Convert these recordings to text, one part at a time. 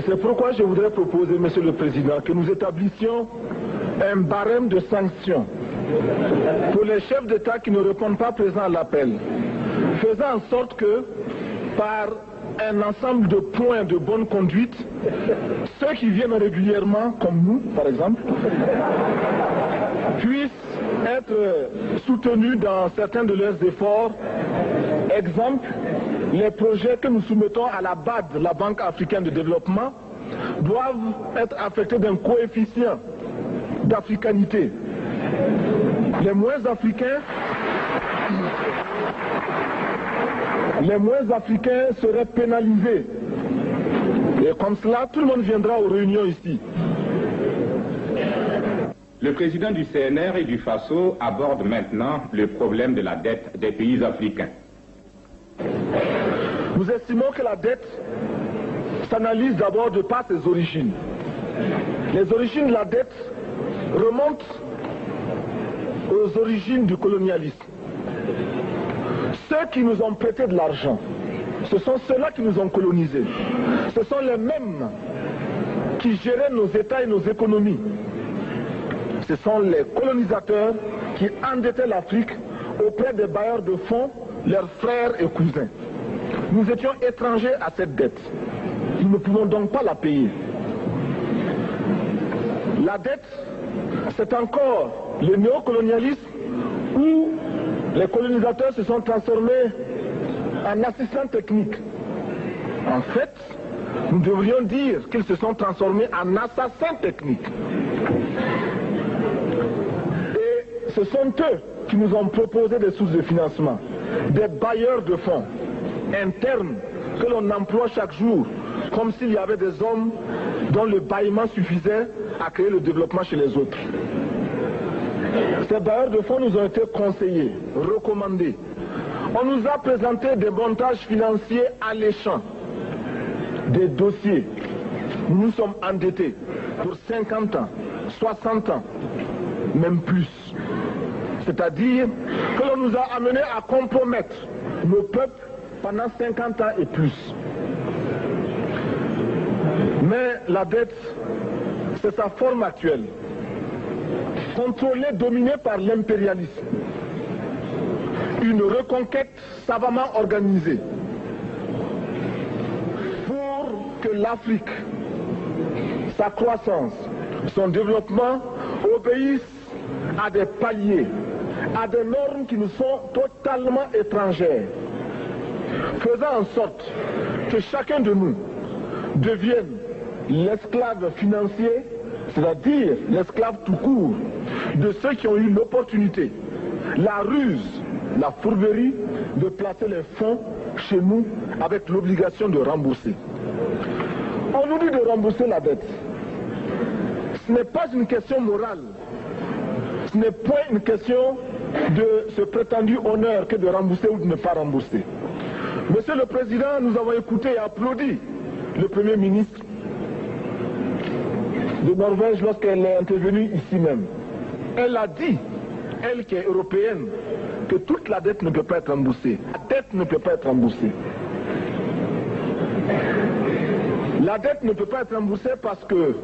c'est pourquoi je voudrais proposer, Monsieur le Président, que nous établissions un barème de sanctions pour les chefs d'État qui ne répondent pas présents à l'appel, faisant en sorte que, par un ensemble de points de bonne conduite, ceux qui viennent régulièrement, comme nous par exemple, puissent être soutenus dans certains de leurs efforts. Exemple, les projets que nous soumettons à la BAD, la Banque africaine de développement, doivent être affectés d'un coefficient d'africanité. Les moins africains seraient pénalisés. Et comme cela, tout le monde viendra aux réunions ici. Le président du CNR et du FASO aborde maintenant le problème de la dette des pays africains. Nous estimons que la dette s'analyse d'abord de par ses origines. Les origines de la dette remontent aux origines du colonialisme. Ceux qui nous ont prêté de l'argent, ce sont ceux-là qui nous ont colonisés. Ce sont les mêmes qui géraient nos États et nos économies. Ce sont les colonisateurs qui endettaient l'Afrique auprès des bailleurs de fonds, leurs frères et cousins. Nous étions étrangers à cette dette. Nous ne pouvons donc pas la payer. La dette, c'est encore le néocolonialisme où les colonisateurs se sont transformés en assistants techniques. En fait, nous devrions dire qu'ils se sont transformés en assassins techniques. Et ce sont eux qui nous ont proposé des sources de financement, des bailleurs de fonds internes que l'on emploie chaque jour, comme s'il y avait des hommes dont le bâillement suffisait à créer le développement chez les autres. Ces bailleurs de fonds nous ont été conseillés, recommandés. On nous a présenté des montages financiers alléchants, des dossiers. Nous sommes endettés pour 50 ans, 60 ans, même plus. C'est-à-dire que l'on nous a amenés à compromettre nos peuples pendant 50 ans et plus. Mais la dette, c'est sa forme actuelle. Contrôlée, dominée par l'impérialisme. Une reconquête savamment organisée pour que l'Afrique, sa croissance, son développement obéissent à des paliers, à des normes qui nous sont totalement étrangères, faisant en sorte que chacun de nous devienne l'esclave financier, c'est-à-dire l'esclave tout court, de ceux qui ont eu l'opportunité, la ruse, la fourberie de placer les fonds chez nous avec l'obligation de rembourser. On nous dit de rembourser la dette. Ce n'est pas une question morale. Ce n'est point une question de ce prétendu honneur que de rembourser ou de ne pas rembourser. Monsieur le Président, nous avons écouté et applaudi le Premier ministre de Norvège lorsqu'elle est intervenue ici même. Elle a dit, elle qui est européenne, que toute la dette ne peut pas être remboursée. La dette ne peut pas être remboursée. La dette ne peut pas être remboursée parce que,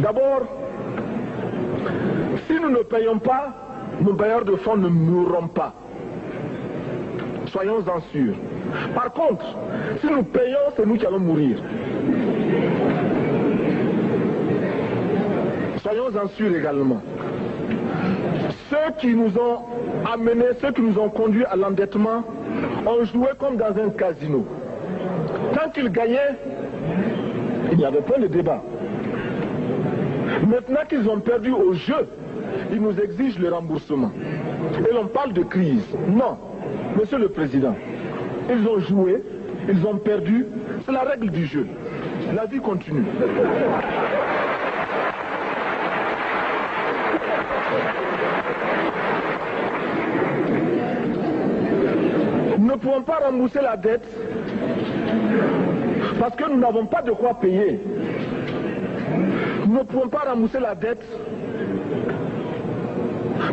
d'abord, si nous ne payons pas, nos bailleurs de fonds ne mourront pas. Soyons-en sûrs. Par contre, si nous payons, c'est nous qui allons mourir. Soyons-en sûrs également. Ceux qui nous ont amenés, ceux qui nous ont conduits à l'endettement, ont joué comme dans un casino. Tant qu'ils gagnaient, il n'y avait pas de débat. Maintenant qu'ils ont perdu au jeu, ils nous exigent le remboursement. Et l'on parle de crise. Non, Monsieur le Président, ils ont joué, ils ont perdu, c'est la règle du jeu. La vie continue. Nous ne pouvons pas rembourser la dette parce que nous n'avons pas de quoi payer. Nous ne pouvons pas rembourser la dette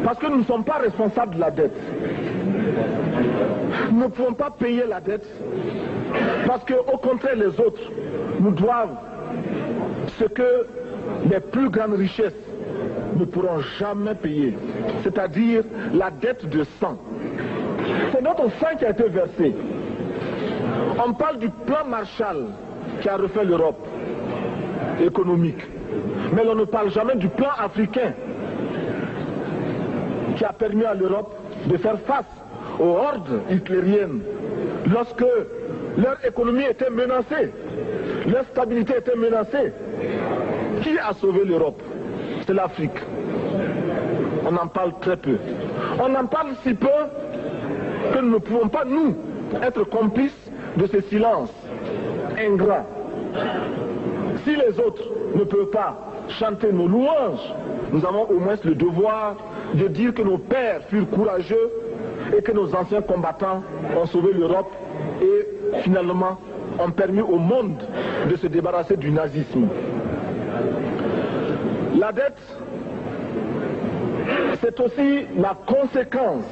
parce que nous ne sommes pas responsables de la dette. Nous ne pouvons pas payer la dette parce que, au contraire, les autres nous doivent ce que les plus grandes richesses ne pourront jamais payer, c'est-à-dire la dette de sang. C'est notre sang qui a été versé. On parle du plan Marshall qui a refait l'Europe économique, mais on ne parle jamais du plan africain qui a permis à l'Europe de faire face aux hordes hitlériennes lorsque leur économie était menacée, leur stabilité était menacée. Qui a sauvé l'Europe? C'est l'Afrique. On en parle très peu. On en parle si peu que nous ne pouvons pas, nous, être complices de ce silence ingrat. Si les autres ne peuvent pas chanter nos louanges, nous avons au moins le devoir de dire que nos pères furent courageux et que nos anciens combattants ont sauvé l'Europe et finalement ont permis au monde de se débarrasser du nazisme. La dette, c'est aussi la conséquence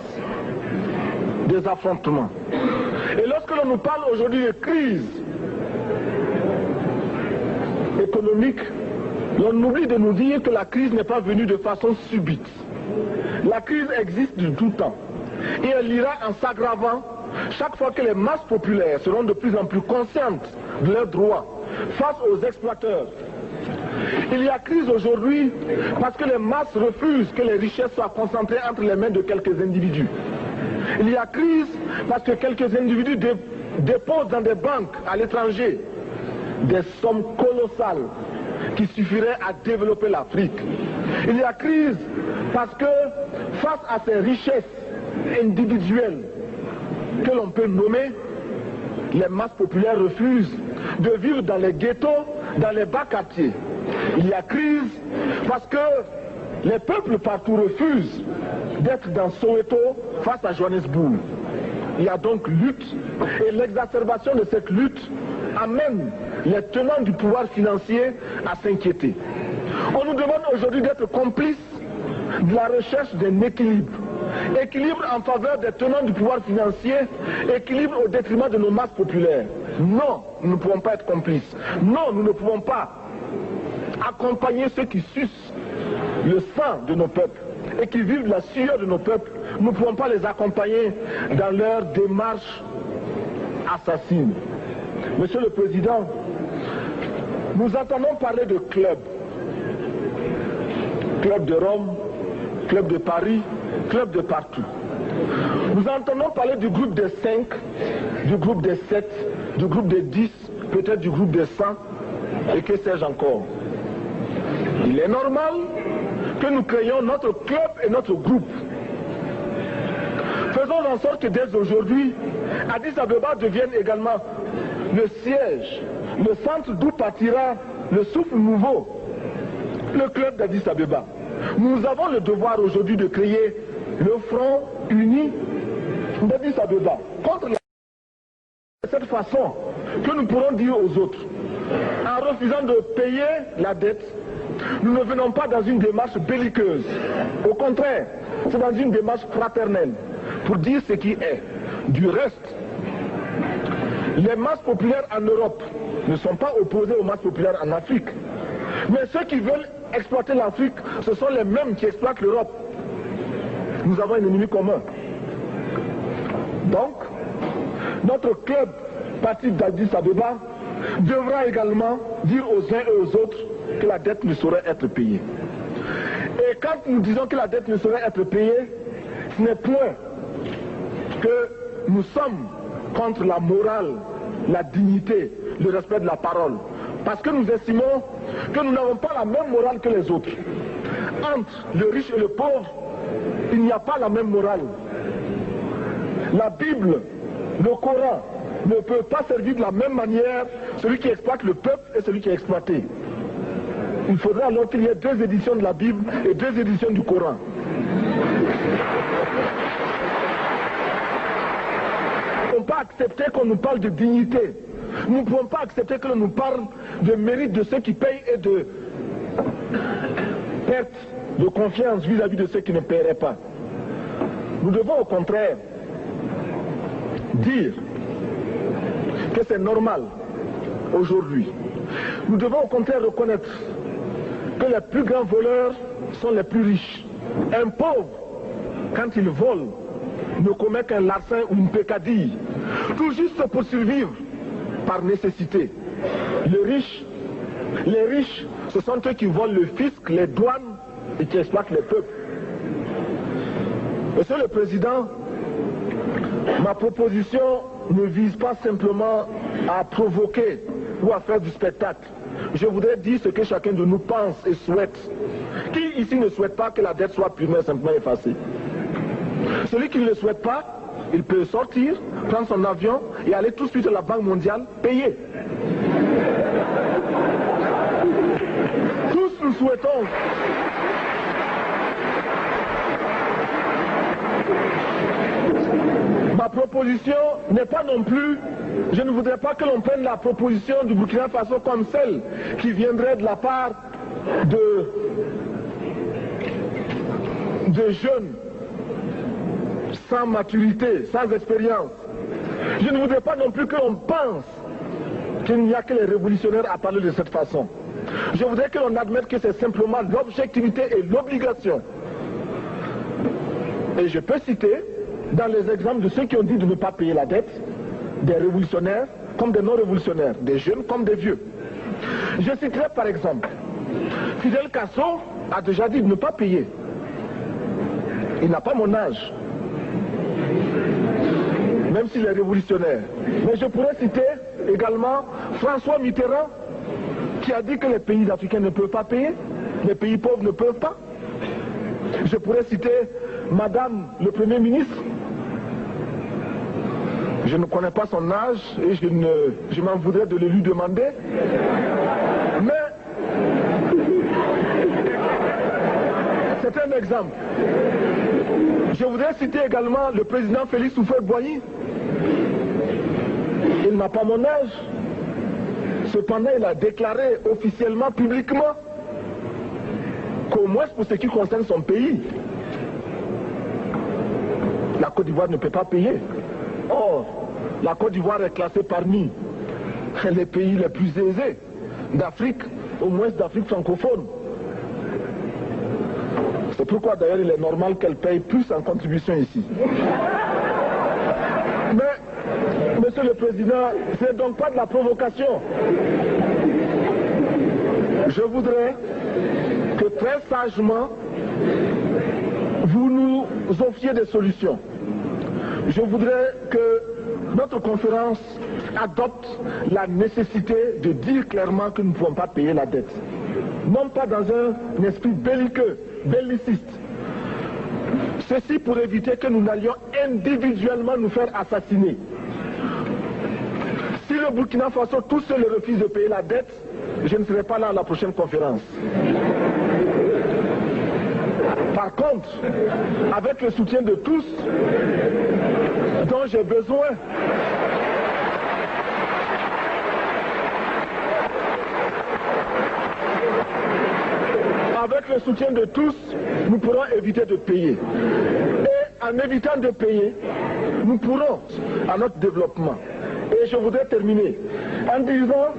des affrontements. Et lorsque l'on nous parle aujourd'hui de crise économique, l'on oublie de nous dire que la crise n'est pas venue de façon subite. La crise existe de tout temps. Et elle ira en s'aggravant chaque fois que les masses populaires seront de plus en plus conscientes de leurs droits face aux exploiteurs. Il y a crise aujourd'hui parce que les masses refusent que les richesses soient concentrées entre les mains de quelques individus. Il y a crise parce que quelques individus déposent dans des banques à l'étranger des sommes colossales qui suffiraient à développer l'Afrique. Il y a crise parce que face à ces richesses individuelles que l'on peut nommer, les masses populaires refusent de vivre dans les ghettos, dans les bas quartiers. Il y a crise parce que les peuples partout refusent d'être dans Soweto face à Johannesburg. Il y a donc lutte et l'exacerbation de cette lutte amène les tenants du pouvoir financier à s'inquiéter. On nous demande aujourd'hui d'être complices de la recherche d'un équilibre. Équilibre en faveur des tenants du pouvoir financier, équilibre au détriment de nos masses populaires. Non, nous ne pouvons pas être complices. Non, nous ne pouvons pas accompagner ceux qui sucent le sang de nos peuples et qui vivent de la sueur de nos peuples. Nous ne pouvons pas les accompagner dans leur démarche assassine. Monsieur le Président, nous entendons parler de clubs. Club de Rome, club de Paris, club de partout. Nous entendons parler du groupe des 5, du groupe des 7, du groupe des 10, peut-être du groupe des 100, et que sais-je encore. Il est normal que nous créions notre club et notre groupe. Faisons en sorte que dès aujourd'hui, Addis Abeba devienne également le siège, le centre d'où partira le souffle nouveau, le club d'Addis Abeba. Nous avons le devoir aujourd'hui de créer le front uni d'Addis Abeba contre la... De cette façon que nous pourrons dire aux autres, en refusant de payer la dette, nous ne venons pas dans une démarche belliqueuse. Au contraire, c'est dans une démarche fraternelle pour dire ce qui est. Du reste, les masses populaires en Europe ne sont pas opposées aux masses populaires en Afrique. Mais ceux qui veulent exploiter l'Afrique, ce sont les mêmes qui exploitent l'Europe. Nous avons un ennemi commun. Donc, notre club, parti d'Addis Abeba, devra également dire aux uns et aux autres que la dette ne saurait être payée. Et quand nous disons que la dette ne saurait être payée, ce n'est point que nous sommes contre la morale, la dignité, le respect de la parole. Parce que nous estimons que nous n'avons pas la même morale que les autres. Entre le riche et le pauvre, il n'y a pas la même morale. La Bible, le Coran, ne peut pas servir de la même manière celui qui exploite le peuple et celui qui est exploité. Il faudrait alors qu'il y ait 2 éditions de la Bible et 2 éditions du Coran. Nous ne pouvons pas accepter qu'on nous parle de dignité. Nous ne pouvons pas accepter que l'on nous parle de mérite de ceux qui payent et de perte de confiance vis-à-vis de ceux qui ne paieraient pas. Nous devons au contraire dire que c'est normal aujourd'hui. Nous devons au contraire reconnaître que les plus grands voleurs sont les plus riches. Un pauvre, quand il vole, ne commet qu'un larcin ou une peccadille, tout juste pour survivre par nécessité. Les riches, ce sont eux qui volent le fisc, les douanes et qui exploitent les peuples. Monsieur le Président, ma proposition ne vise pas simplement à provoquer ou à faire du spectacle. Je voudrais dire ce que chacun de nous pense et souhaite. Qui ici ne souhaite pas que la dette soit purement simplement effacée? Celui qui ne le souhaite pas, il peut sortir, prendre son avion et aller tout de suite à la Banque mondiale payer. Tous nous souhaitons ma proposition n'est pas non plus, je ne voudrais pas que l'on prenne la proposition du Burkina Faso comme celle qui viendrait de la part de jeunes sans maturité, sans expérience. Je ne voudrais pas non plus que l'on pense qu'il n'y a que les révolutionnaires à parler de cette façon. Je voudrais que l'on admette que c'est simplement l'objectivité et l'obligation. Et je peux citer dans les exemples de ceux qui ont dit de ne pas payer la dette, des révolutionnaires comme des non-révolutionnaires, des jeunes comme des vieux. Je citerai par exemple, Fidel Castro a déjà dit de ne pas payer. Il n'a pas mon âge, même s'il est révolutionnaire. Mais je pourrais citer également François Mitterrand, qui a dit que les pays africains ne peuvent pas payer, les pays pauvres ne peuvent pas. Je pourrais citer Madame le Premier ministre. Je ne connais pas son âge et je m'en voudrais de le lui demander. Mais c'est un exemple. Je voudrais citer également le président Félix Houphouët-Boigny. Il n'a pas mon âge. Cependant, il a déclaré officiellement, publiquement, qu'au moins pour ce qui concerne son pays, la Côte d'Ivoire ne peut pas payer. Or, la Côte d'Ivoire est classée parmi les pays les plus aisés d'Afrique, au moins d'Afrique francophone. C'est pourquoi d'ailleurs il est normal qu'elle paye plus en contribution ici. Mais, Monsieur le Président, ce n'est donc pas de la provocation. Je voudrais que très sagement, vous nous offriez des solutions. Je voudrais que notre conférence adopte la nécessité de dire clairement que nous ne pouvons pas payer la dette. Non pas dans un esprit belliqueux, belliciste. Ceci pour éviter que nous n'allions individuellement nous faire assassiner. Si le Burkina Faso tout seul refuse de payer la dette, je ne serai pas là à la prochaine conférence. Par contre, avec le soutien de tous, dont j'ai besoin, avec le soutien de tous, nous pourrons éviter de payer. Et en évitant de payer, nous pourrons à notre développement. Et je voudrais terminer en disant,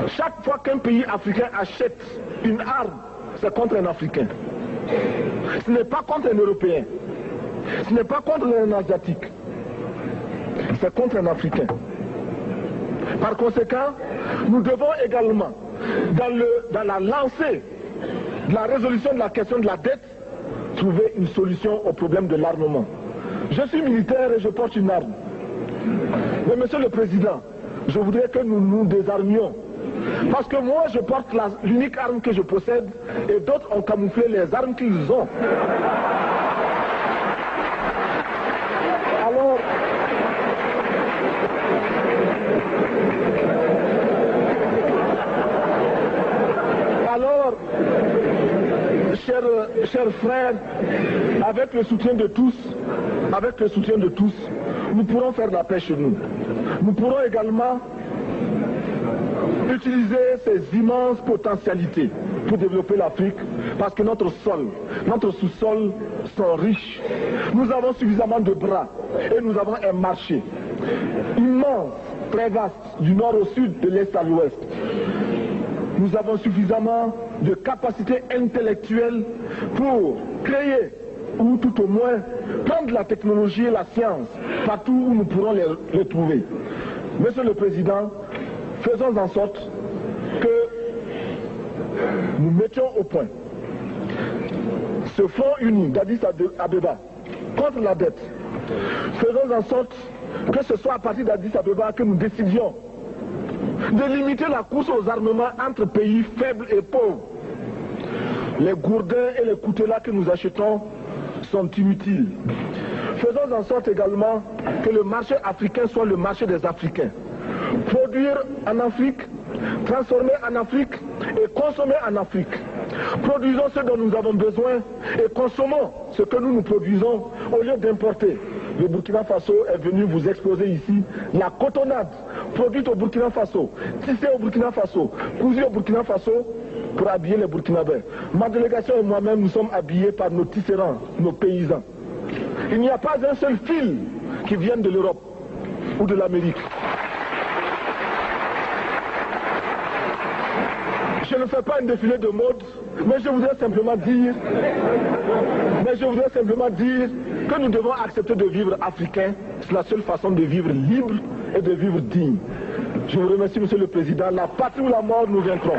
chaque fois qu'un pays africain achète une arme, c'est contre un Africain. Ce n'est pas contre un Européen. Ce n'est pas contre un Asiatique. C'est contre un Africain. Par conséquent, nous devons également, dans la lancée de la résolution de la question de la dette, trouver une solution au problème de l'armement. Je suis militaire et je porte une arme. Mais Monsieur le Président, je voudrais que nous nous désarmions. Parce que moi, je porte l'unique arme que je possède et d'autres ont camouflé les armes qu'ils ont. Alors, chers frères, avec le soutien de tous, nous pourrons faire la paix chez nous. Nous pourrons également utiliser ces immenses potentialités pour développer l'Afrique, parce que notre sous-sol sont riches. Nous avons suffisamment de bras et nous avons un marché immense, très vaste, du nord au sud, de l'est à l'ouest. nous avons suffisamment de capacités intellectuelles pour créer, ou tout au moins prendre la technologie et la science partout où nous pourrons les trouver. Monsieur le Président, faisons en sorte que nous mettions au point ce front uni d'Addis Abeba contre la dette. Faisons en sorte que ce soit à partir d'Addis Abeba que nous décidions de limiter la course aux armements entre pays faibles et pauvres. Les gourdins et les coutelas que nous achetons sont inutiles. Faisons en sorte également que le marché africain soit le marché des Africains. Produire en Afrique, transformer en Afrique et consommer en Afrique. Produisons ce dont nous avons besoin et consommons ce que nous produisons au lieu d'importer. Le Burkina Faso est venu vous exposer ici la cotonnade produite au Burkina Faso, tissée au Burkina Faso, cousue au Burkina Faso pour habiller les Burkinabés. Ma délégation et moi-même, nous sommes habillés par nos tisserands, nos paysans. Il n'y a pas un seul fil qui vienne de l'Europe ou de l'Amérique. Je ne fais pas un défilé de mode, mais je voudrais simplement dire que nous devons accepter de vivre africain. C'est la seule façon de vivre libre et de vivre digne. Je vous remercie, Monsieur le Président. La patrie ou la mort, nous vaincrons.